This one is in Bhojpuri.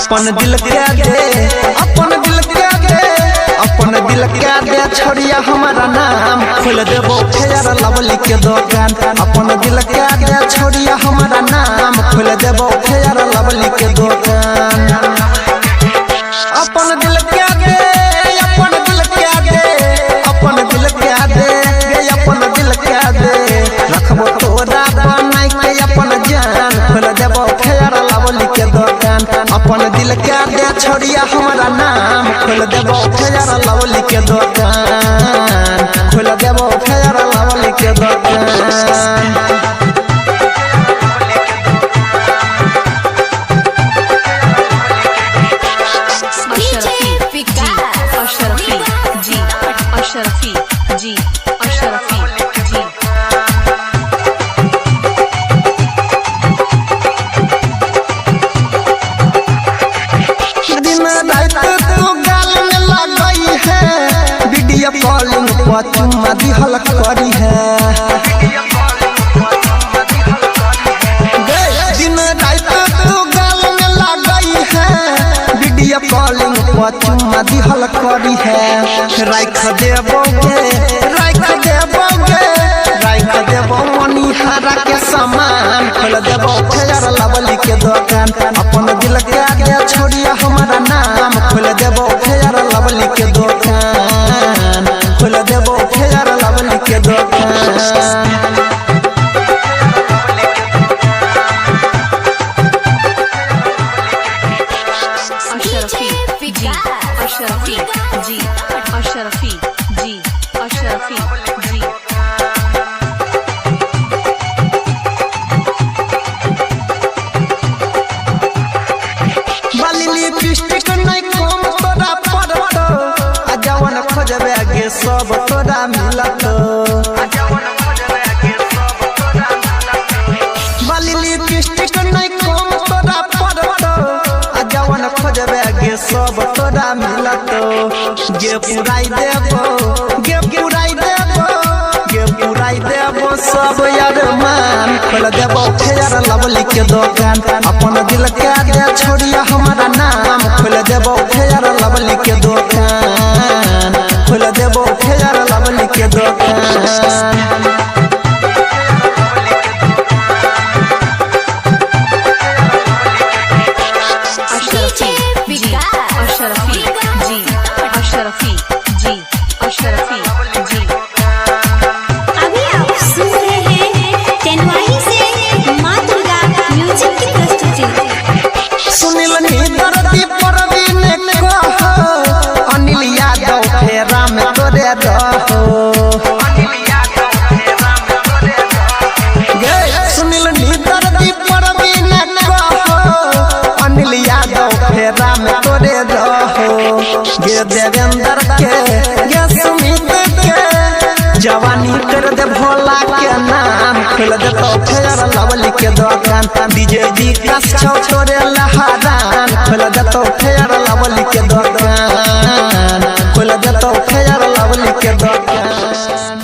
अपन दिल के दे, अपन दिल के दे, अपन दिल के दे छोड़िया हमारा नाम खोल देबो फेयर लवली के दुकान। अपन दिल के दे छोड़िया हमारा नाम खोल देबो फेयर लवली के दुकान। अपन दिल के दे, अपन दिल के दे, अपन दिल के दे, अपन दिल के दे रखबो तोरा बनाई के अपन जान खोल देबो फेयर लवली के दुकान। अपन दिल के दे छोड़िया हमारा नाम खोल देबो फेयर लवली के दुकान। खोल देबो फेयर लवली के दुकान। अशरफी जी, अशरफी जी। दिन रात तू गाल में लगई है, वीडियो कॉलिंग पर चुम्मा दिहल करी है। दिन रात तू गाल में लगई है, वीडियो कॉलिंग पर चुम्मा दिहल करी है। राख देबोगे, राख देबोगे, राख देबो मनिहारा के सामान खोल देबो फेयर लवली के दुकान। अपन दिल के दे छोड़िया हमारा नाम खोल देबो फेयर लवली के दुकान। खोल देबो फेयर लवली के दुकान। अशरफी जी, अशरफी जी, अशरफी जी, अशरफी जी। बाली लिपस्टिक नहीं कम तोरा पड़त, आ जवन खोजबे आगे सब तोरा मिलत। बाली लिपस्टिक नहीं कम तोरा पड़त, आ जवन खोजबे आगे सब तोरा मिलत। गे पुराई देबो, गे पुराई देबो, गे पुराई देबो सब यार मान खोल देबो फेयर लवली के दुकान। अपन दिल के दे छोड़िया हमारा नाम खोल देबो फेयर लवली के दुकान। खोल देबो फेयर लवली के दुकान। अशरफी जी, अशरफी जी, अशरफी जी, अशरफी जी। अभी आप सुन रहे हैं टेनवाही से माँ दुर्गा म्यूजिक की प्रस्तुति। सुनील नी दर्दी परवीन कहो, अनिल यादव फेरा में तोरे रहो। सुनील नी दर्दी परवीन कहो, अनिल यादव फेरा में तोरे रहो। गे देवेंद्र के, गे सुमित के जवानी कर दे भोला के नाम खोल दे तो फेयर लवली के दुकान। डीजे जी कस छोड़े लहरान खोल दे तो फेयर लवली के दुकान। खोल दे तो फेयर लवली के दुकान।